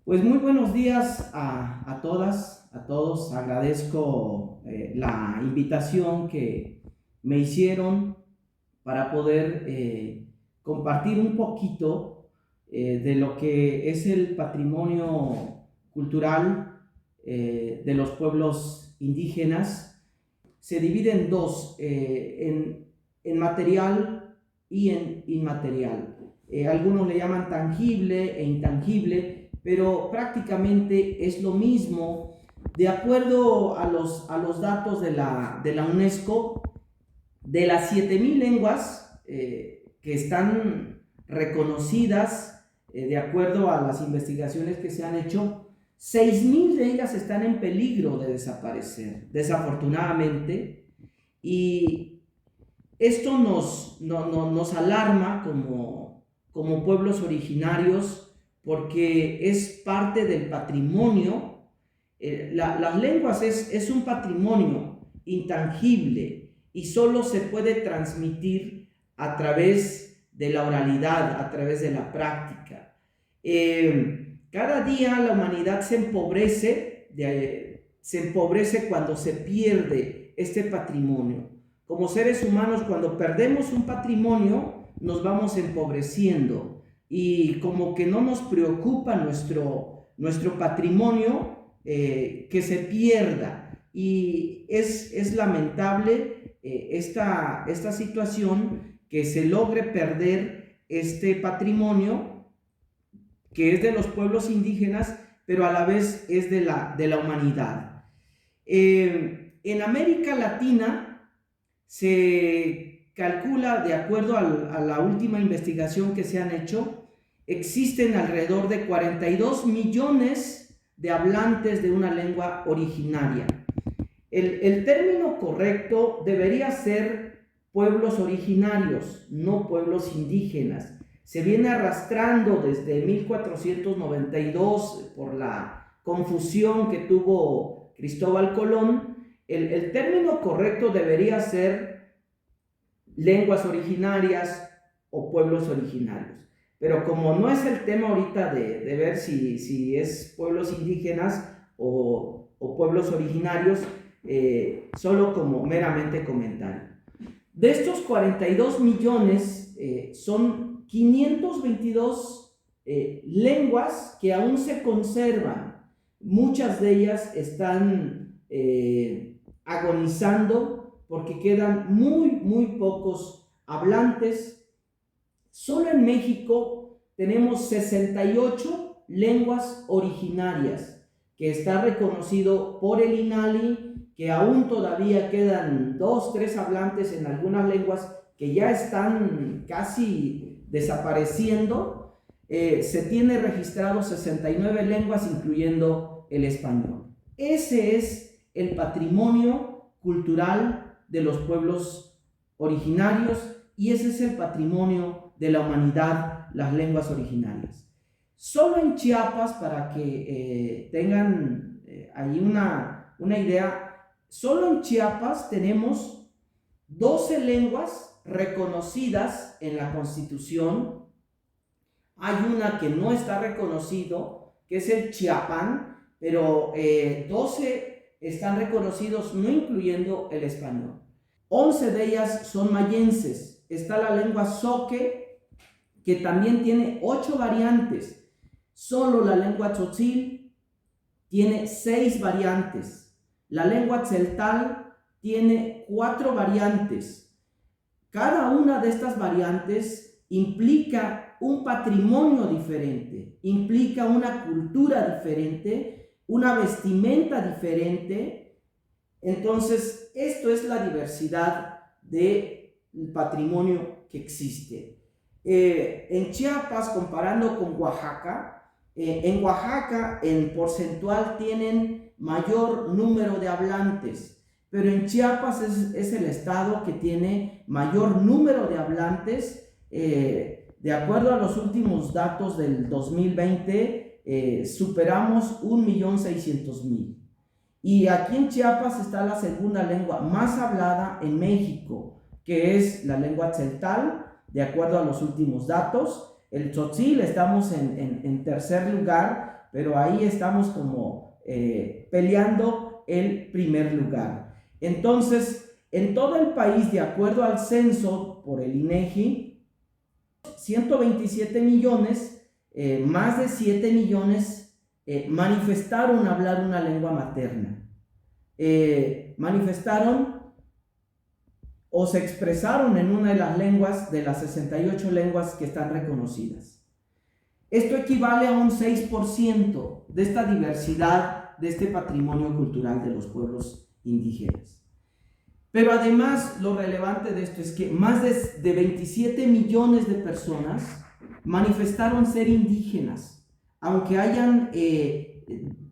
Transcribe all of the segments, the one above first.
Pues muy buenos días a todas, a todos. Agradezco la invitación que me hicieron para poder compartir un poquito de lo que es el patrimonio cultural de los pueblos indígenas. Se divide en dos, en material y en inmaterial. Algunos le llaman tangible e intangible, pero prácticamente es lo mismo. De acuerdo a los datos de la UNESCO, de las 7,000 lenguas que están reconocidas, de acuerdo a las investigaciones que se han hecho, 6,000 de ellas están en peligro de desaparecer, desafortunadamente, y esto nos alarma como pueblos originarios, porque es parte del patrimonio. Las lenguas es un patrimonio intangible y solo se puede transmitir a través de la oralidad, a través de la práctica. Cada día la humanidad se empobrece cuando se pierde este patrimonio. Como seres humanos, cuando perdemos un patrimonio, nos vamos empobreciendo y como que no nos preocupa nuestro patrimonio que se pierda. Y es lamentable esta situación, que se logre perder este patrimonio que es de los pueblos indígenas, pero a la vez es de la humanidad. En América Latina se calcula, de acuerdo a la última investigación que se han hecho, existen alrededor de 42 millones de hablantes de una lengua originaria. El término correcto debería ser pueblos originarios, no pueblos indígenas. Se viene arrastrando desde 1492 por la confusión que tuvo Cristóbal Colón. El término correcto debería ser lenguas originarias o pueblos originarios. Pero como no es el tema ahorita de ver si es pueblos indígenas o pueblos originarios, solo como meramente comentario. De estos 42 millones, son 522 lenguas que aún se conservan. Muchas de ellas están agonizando porque quedan muy pocos hablantes. Solo en México tenemos 68 lenguas originarias que está reconocido por el INALI, que aún todavía quedan 2-3 hablantes en algunas lenguas que ya están casi desapareciendo. Se tiene registrado 69 lenguas, incluyendo el español. Ese es el patrimonio cultural de los pueblos originarios y ese es el patrimonio de la humanidad, las lenguas originarias. Solo en Chiapas, para que tengan ahí una idea, solo en Chiapas tenemos 12 lenguas reconocidas en la Constitución. Hay una que no está reconocido, que es el chiapán, pero 12 están reconocidos, no incluyendo el español. 11 de ellas son mayenses. Está la lengua zoque, que también tiene 8 variantes. Solo la lengua tzotzil tiene 6 variantes. La lengua tzeltal tiene 4 variantes. Cada una de estas variantes implica un patrimonio diferente, implica una cultura diferente, una vestimenta diferente. Entonces, esto es la diversidad del patrimonio que existe. En Chiapas, comparando con Oaxaca, en Oaxaca en porcentual tienen mayor número de hablantes, pero en Chiapas es el estado que tiene mayor número de hablantes. De acuerdo a los últimos datos del 2020, superamos 1,600,000. Y aquí en Chiapas está la segunda lengua más hablada en México, que es la lengua tzeltal, de acuerdo a los últimos datos. El tzotzil estamos en tercer lugar pero ahí estamos como peleando el primer lugar. Entonces, en todo el país, de acuerdo al censo por el INEGI, 127 millones, más de 7 millones manifestaron hablar una lengua materna. Manifestaron o se expresaron en una de las lenguas, de las 68 lenguas que están reconocidas. Esto equivale a un 6% de esta diversidad, de este patrimonio cultural de los pueblos indígenas. Pero además, lo relevante de esto es que más de 27 millones de personas manifestaron ser indígenas, aunque hayan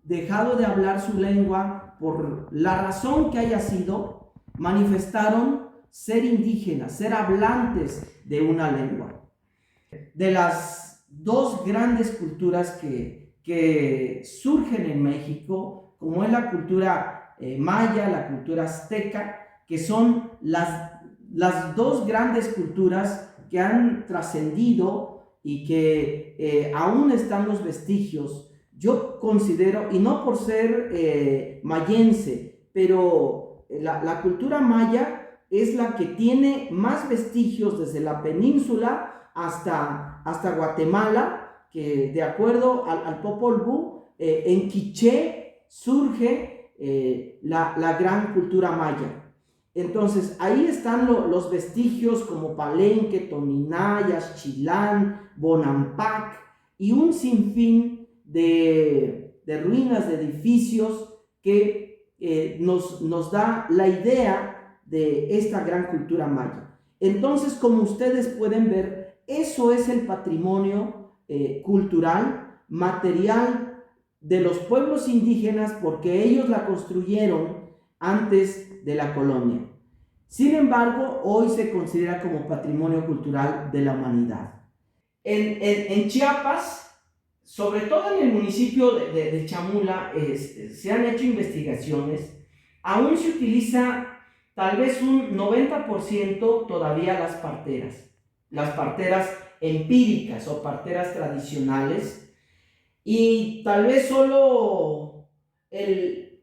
dejado de hablar su lengua por la razón que haya sido, manifestaron ser indígenas, ser hablantes de una lengua. De las dos grandes culturas que surgen en México, como es la cultura maya, la cultura azteca, que son las dos grandes culturas que han trascendido y que aún están los vestigios. Yo considero, y no por ser mayense, pero la cultura maya es la que tiene más vestigios desde la península hasta Guatemala, que de acuerdo al Popol Vuh, en Quiché surge la gran cultura maya. Entonces, ahí están los vestigios como Palenque, Toninay, Axchilán, Bonampak y un sinfín de ruinas de edificios que nos da la idea de esta gran cultura maya. Entonces, como ustedes pueden ver, eso es el patrimonio cultural, material de los pueblos indígenas, porque ellos la construyeron antes de la colonia. Sin embargo, hoy se considera como patrimonio cultural de la humanidad. En Chiapas, sobre todo en el municipio de Chamula, se han hecho investigaciones. Aún se utiliza tal vez un 90% todavía las parteras empíricas o parteras tradicionales, y tal vez solo el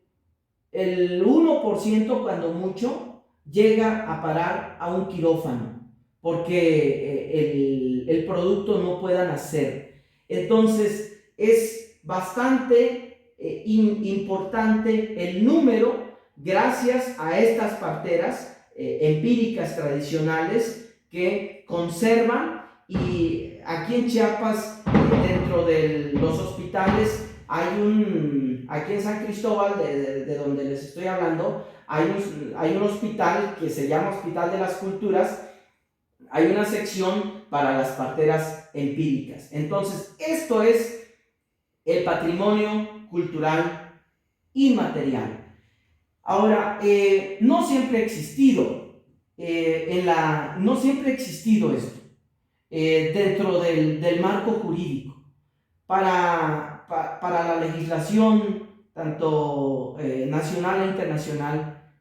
1%, cuando mucho, llega a parar a un quirófano, porque el producto no pueda nacer. Entonces, es bastante importante el número, gracias a estas parteras empíricas tradicionales que conservan. Y aquí en Chiapas, dentro de los hospitales, aquí en San Cristóbal, de donde les estoy hablando, hay un hospital que se llama Hospital de las Culturas. Hay una sección para las parteras empíricas. Entonces, esto es el patrimonio cultural inmaterial. Ahora, no siempre ha existido esto dentro del marco jurídico. Para la legislación, tanto nacional e internacional,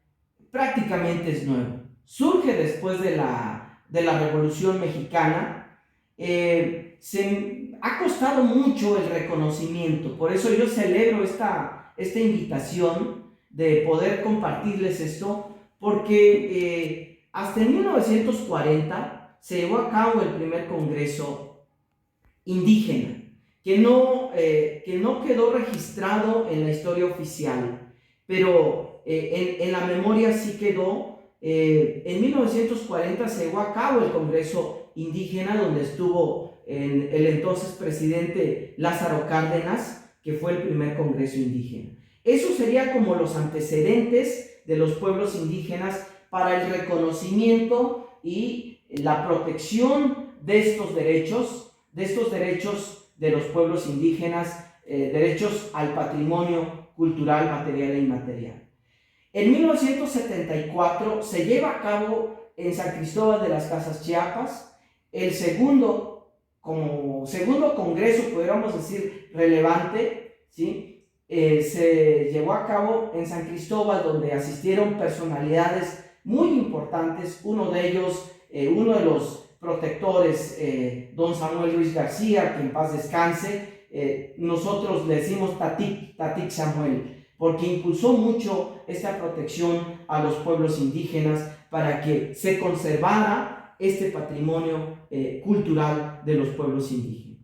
prácticamente es nuevo. Surge después de la Revolución Mexicana. Se ha costado mucho el reconocimiento, por eso yo celebro esta invitación de poder compartirles esto, porque hasta en 1940 se llevó a cabo el primer congreso indígena, que no quedó registrado en la historia oficial, pero en la memoria sí quedó. En 1940 se llevó a cabo el congreso indígena, donde estuvo el entonces presidente Lázaro Cárdenas, que fue el primer congreso indígena. Eso sería como los antecedentes de los pueblos indígenas para el reconocimiento y la protección de estos derechos de los pueblos indígenas, derechos al patrimonio cultural, material e inmaterial. En 1974 se lleva a cabo en San Cristóbal de las Casas, Chiapas, el segundo congreso, podríamos decir, relevante, ¿sí? Se llevó a cabo en San Cristóbal, donde asistieron personalidades muy importantes. Uno de ellos, uno de los protectores, don Samuel Ruiz García, que en paz descanse, nosotros le decimos Tatik Samuel, porque impulsó mucho esta protección a los pueblos indígenas para que se conservara este patrimonio cultural de los pueblos indígenas.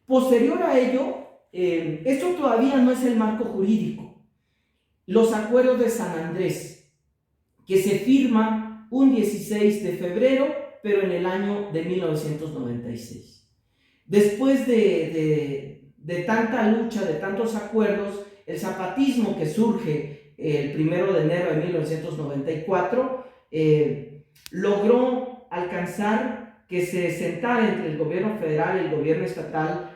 Posterior a ello, esto todavía no es el marco jurídico. Los acuerdos de San Andrés, que se firma un 16 de febrero, pero en el año de 1996. Después de tanta lucha, de tantos acuerdos, el zapatismo que surge el 1 de enero de 1994 logró alcanzar que se sentara entre el gobierno federal, el gobierno estatal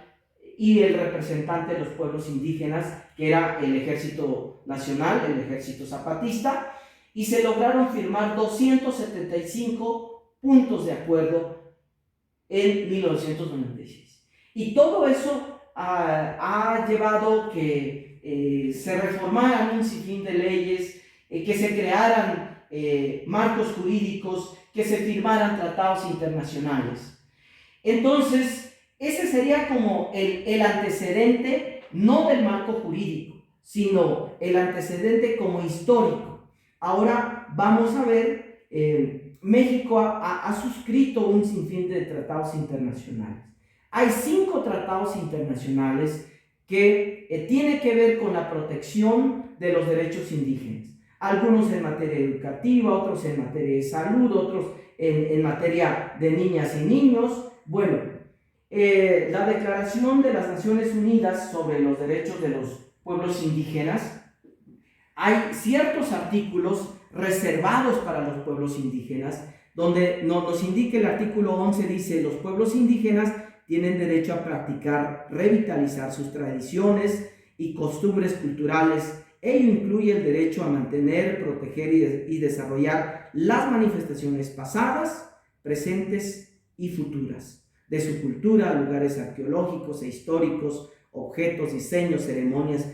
y el representante de los pueblos indígenas, que era el Ejército Nacional, el Ejército Zapatista, y se lograron firmar 275 puntos de acuerdo en 1996. Y todo eso ha llevado que se reformaran un sinfín de leyes, que se crearan marcos jurídicos, que se firmaran tratados internacionales. Entonces, ese sería como el antecedente, no del marco jurídico, sino el antecedente como histórico. Ahora vamos a ver, México ha suscrito un sinfín de tratados internacionales. Hay 5 tratados internacionales que tienen que ver con la protección de los derechos indígenas. Algunos en materia educativa, otros en materia de salud, otros en materia de niñas y niños. Bueno, la Declaración de las Naciones Unidas sobre los Derechos de los Pueblos Indígenas, hay ciertos artículos reservados para los pueblos indígenas, donde nos indica el artículo 11, dice: los pueblos indígenas tienen derecho a practicar, revitalizar sus tradiciones y costumbres culturales. Ello incluye el derecho a mantener, proteger y desarrollar las manifestaciones pasadas, presentes y futuras de su cultura, lugares arqueológicos e históricos, objetos, diseños, ceremonias.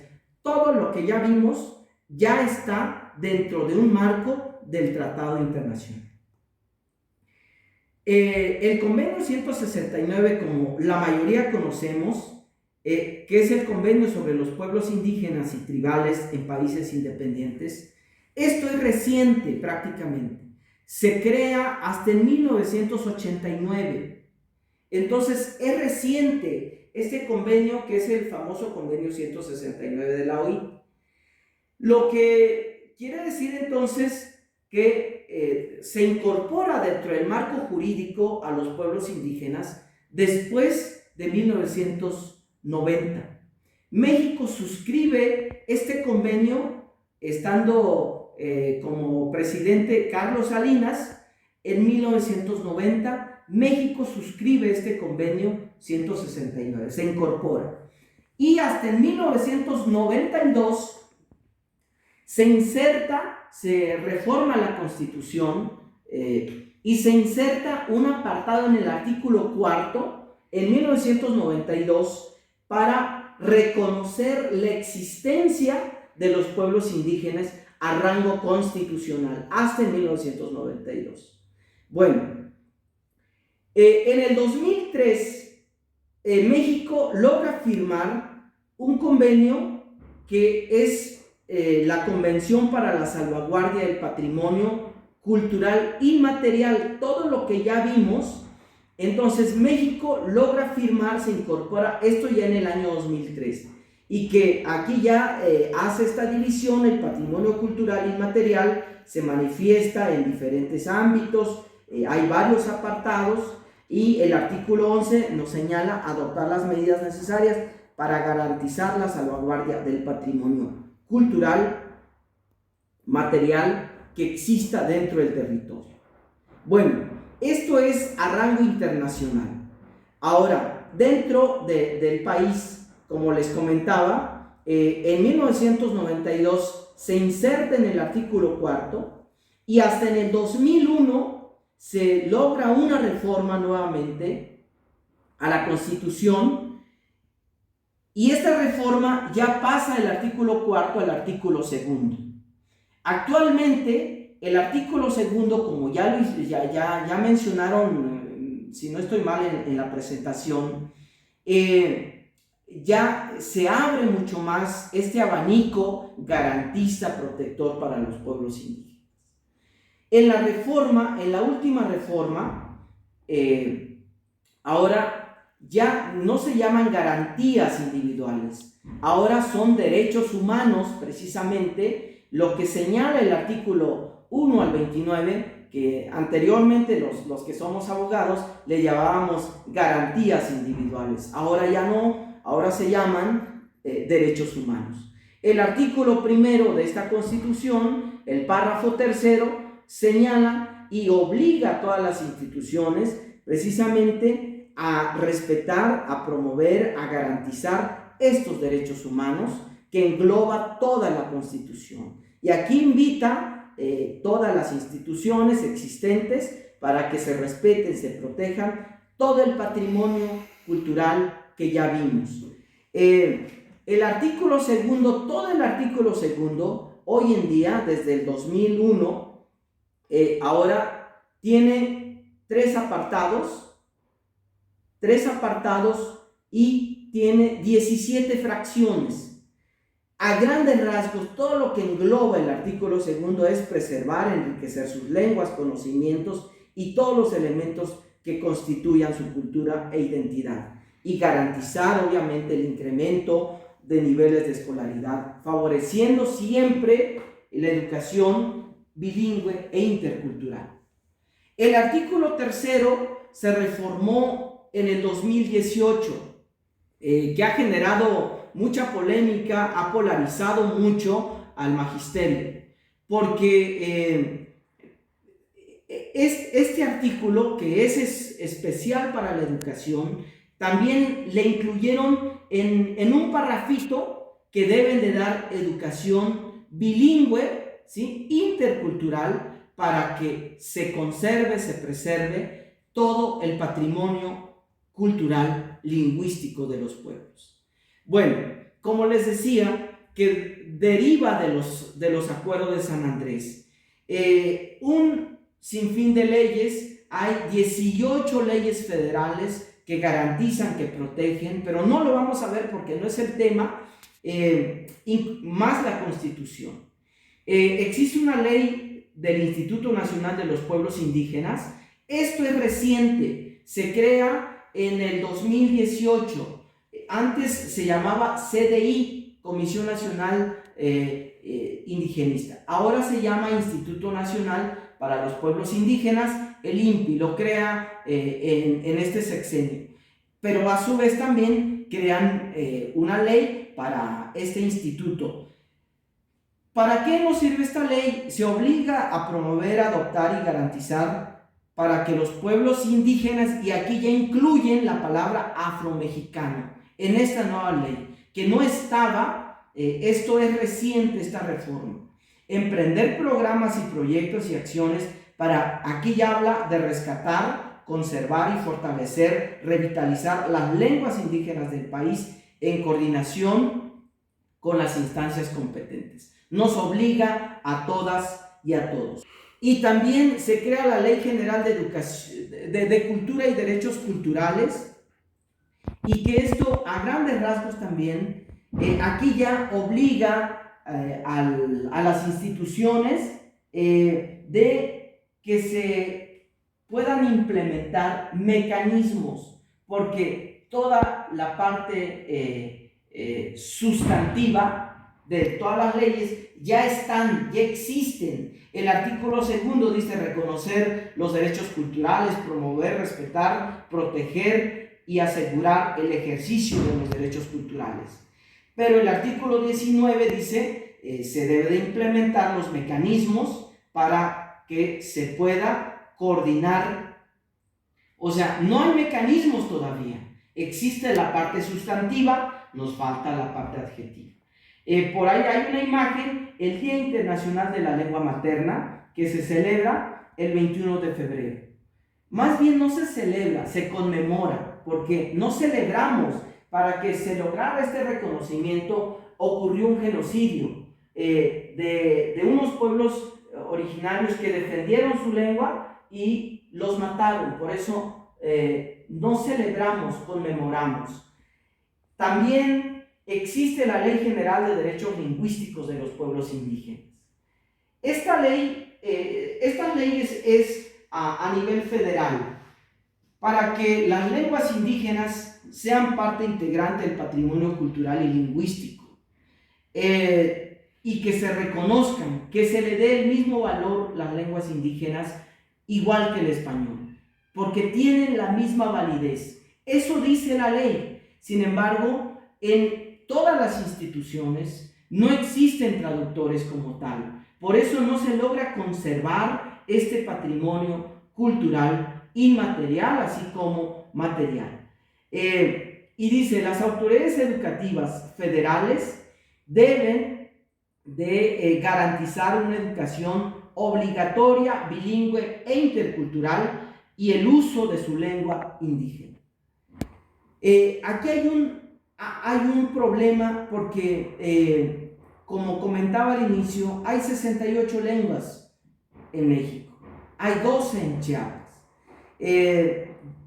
Todo lo que ya vimos ya está dentro de un marco del Tratado Internacional. El Convenio 169, como la mayoría conocemos, que es el Convenio sobre los pueblos indígenas y tribales en países independientes, esto es reciente prácticamente. Se crea hasta en 1989. Entonces es reciente este convenio, que es el famoso Convenio 169 de la OIT. Lo que quiere decir entonces que se incorpora dentro del marco jurídico a los pueblos indígenas después de 1990. México suscribe este convenio estando como presidente Carlos Salinas en 1990. México suscribe este convenio 169, se incorpora. Y hasta en 1992 se inserta, se reforma la Constitución y se inserta un apartado en el artículo 4 en 1992 para reconocer la existencia de los pueblos indígenas a rango constitucional hasta en 1992. Bueno, en el 2003 México logra firmar un convenio que es la Convención para la Salvaguardia del Patrimonio Cultural Inmaterial. Todo lo que ya vimos, entonces México logra firmar, se incorpora esto ya en el año 2003, y que aquí ya hace esta división. El patrimonio cultural inmaterial se manifiesta en diferentes ámbitos, hay varios apartados, y el artículo 11 nos señala adoptar las medidas necesarias para garantizar la salvaguardia del patrimonio cultural, material que exista dentro del territorio. Bueno, esto es a rango internacional. Ahora, dentro del país, como les comentaba, en 1992 se inserta en el artículo 4 y hasta en el 2001 se logra una reforma nuevamente a la Constitución. Y esta reforma ya pasa del artículo 4 al artículo 2. Actualmente, el artículo 2, como ya mencionaron, si no estoy mal en la presentación, ya se abre mucho más este abanico garantista, protector para los pueblos indígenas. En la reforma, en la última reforma, ahora ya no se llaman garantías individuales, ahora son derechos humanos, precisamente lo que señala el artículo 1 al 29, que anteriormente los que somos abogados le llamábamos garantías individuales, ahora ya no, ahora se llaman derechos humanos. El artículo primero de esta Constitución, el párrafo tercero, señala y obliga a todas las instituciones precisamente a respetar, a promover, a garantizar estos derechos humanos que engloba toda la Constitución. Y aquí invita todas las instituciones existentes para que se respeten, se protejan todo el patrimonio cultural que ya vimos. El artículo segundo, todo el artículo segundo, hoy en día, desde el 2001, ahora tiene tres apartados y tiene 17 fracciones. A grandes rasgos, todo lo que engloba el artículo segundo es preservar, enriquecer sus lenguas, conocimientos y todos los elementos que constituyan su cultura e identidad, y garantizar obviamente el incremento de niveles de escolaridad, favoreciendo siempre la educación bilingüe e intercultural. El artículo tercero se reformó en el 2018, que ha generado mucha polémica, ha polarizado mucho al magisterio, porque este artículo, que es especial para la educación, también le incluyeron en un parrafito que deben de dar educación bilingüe, ¿sí?, intercultural, para que se conserve, se preserve todo el patrimonio cultural lingüístico de los pueblos. Bueno, como les decía, que deriva de los acuerdos de San Andrés, un sinfín de leyes, hay 18 leyes federales que garantizan, que protegen, pero no lo vamos a ver porque no es el tema, más la Constitución. Existe una ley del Instituto Nacional de los Pueblos Indígenas. Esto es reciente, se crea en el 2018. Antes se llamaba CDI, Comisión Nacional Indigenista. Ahora se llama Instituto Nacional para los Pueblos Indígenas, el INPI, lo crea en este sexenio. Pero a su vez también crean una ley para este instituto. ¿Para qué nos sirve esta ley? Se obliga a promover, adoptar y garantizar para que los pueblos indígenas, y aquí ya incluyen la palabra afromexicano, en esta nueva ley, que no estaba, esto es reciente, esta reforma. Emprender programas y proyectos y acciones para, aquí ya habla de rescatar, conservar y fortalecer, revitalizar las lenguas indígenas del país en coordinación con las instancias competentes. Nos obliga a todas y a todos. Y también se crea la Ley General de Educación, de Cultura y Derechos Culturales, y que esto a grandes rasgos también, aquí ya obliga a las instituciones de que se puedan implementar mecanismos, porque toda la parte sustantiva de todas las leyes ya están, ya existen. El artículo segundo dice reconocer los derechos culturales, promover, respetar, proteger y asegurar el ejercicio de los derechos culturales. Pero el artículo 19 dice se debe de implementar los mecanismos para que se pueda coordinar. O sea, no hay mecanismos todavía. Existe la parte sustantiva, nos falta la parte adjetiva. Por ahí hay una imagen, el Día Internacional de la Lengua Materna, que se celebra el 21 de febrero. Más bien no se celebra, se conmemora, porque no celebramos. Para que se lograra este reconocimiento ocurrió un genocidio de unos pueblos originarios que defendieron su lengua y los mataron. Por eso no celebramos, conmemoramos. también existe la Ley General de Derechos Lingüísticos de los Pueblos Indígenas. Esta ley, estas leyes es a nivel federal para que las lenguas indígenas sean parte integrante del patrimonio cultural y lingüístico, y que se reconozcan, que se le dé el mismo valor las lenguas indígenas igual que el español, porque tienen la misma validez. Eso dice la ley. Sin embargo, en todas las instituciones no existen traductores como tal. Por eso no se logra conservar este patrimonio cultural inmaterial, así como material. Y dice, las autoridades educativas federales deben de garantizar una educación obligatoria, bilingüe e intercultural y el uso de su lengua indígena. Aquí hay un problema porque, como comentaba al inicio, hay 68 lenguas en México, hay 12 en Chiapas.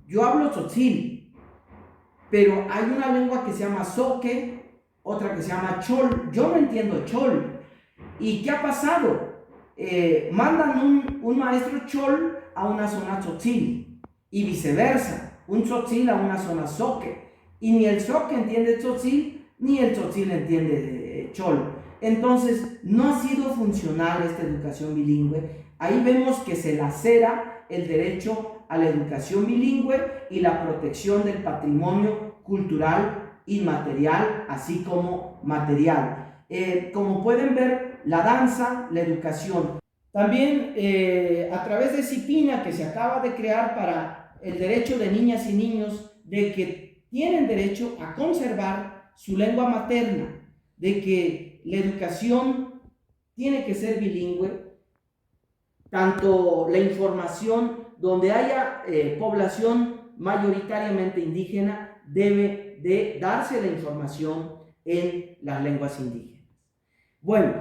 Yo hablo tzotzil, pero hay una lengua que se llama zoque, otra que se llama chol. Yo no entiendo chol. ¿Y qué ha pasado? Mandan un maestro chol a una zona tzotzil y viceversa, un tzotzil a una zona zoque, y ni el zoque entiende tzotzil ni el tzotzil entiende chol. Entonces no ha sido funcional esta educación bilingüe. Ahí vemos que se lacera el derecho a la educación bilingüe y la protección del patrimonio cultural inmaterial, así como material. Como pueden ver, la danza, la educación. También a través de CIPINA, que se acaba de crear para el derecho de niñas y niños de que tienen derecho a conservar su lengua materna, de que la educación tiene que ser bilingüe, tanto la información donde haya población mayoritariamente indígena, debe de darse la información en las lenguas indígenas. Bueno,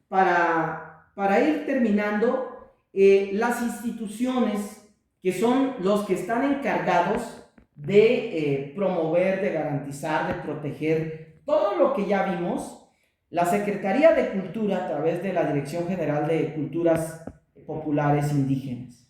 para ir terminando, las instituciones que son los que están encargados de promover, de garantizar, de proteger todo lo que ya vimos, la Secretaría de Cultura a través de la Dirección General de Culturas Populares Indígenas,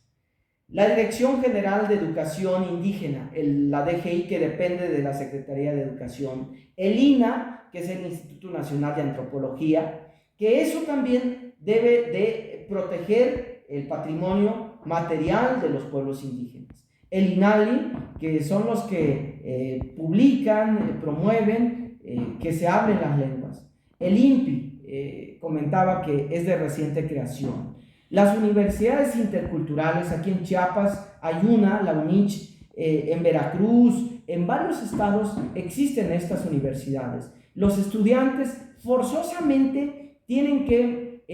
la Dirección General de Educación Indígena, la DGI, que depende de la Secretaría de Educación, el INA, que es el Instituto Nacional de Antropología, que eso también debe de proteger el patrimonio material de los pueblos indígenas, el INALI, que son los que publican, promueven que se hablen las lenguas, el INPI, comentaba que es de reciente creación. Las universidades interculturales, aquí en Chiapas hay una, la UNICH, en Veracruz, en varios estados existen estas universidades. Los estudiantes forzosamente tienen que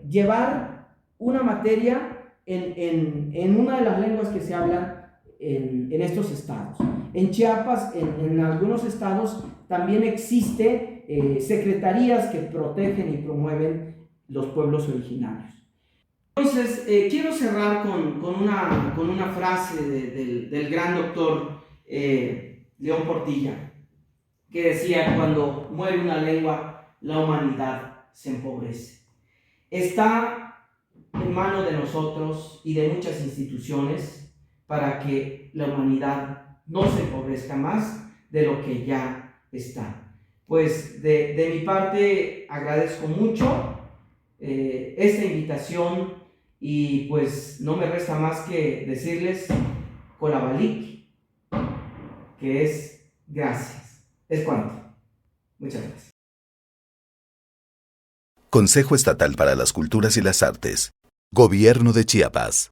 llevar una materia en una de las lenguas que se hablan en estos estados. En Chiapas, en algunos estados, también existe secretarías que protegen y promueven los pueblos originarios. Entonces, quiero cerrar con una frase del gran doctor León Portilla, que decía: cuando muere una lengua, la humanidad se empobrece. Está en manos de nosotros y de muchas instituciones para que la humanidad no se empobrezca más de lo que ya está. Pues de mi parte agradezco mucho esta invitación. Y pues no me resta más que decirles Colabalik, que es gracias. Es cuanto. Muchas gracias. Consejo Estatal para las Culturas y las Artes. Gobierno de Chiapas.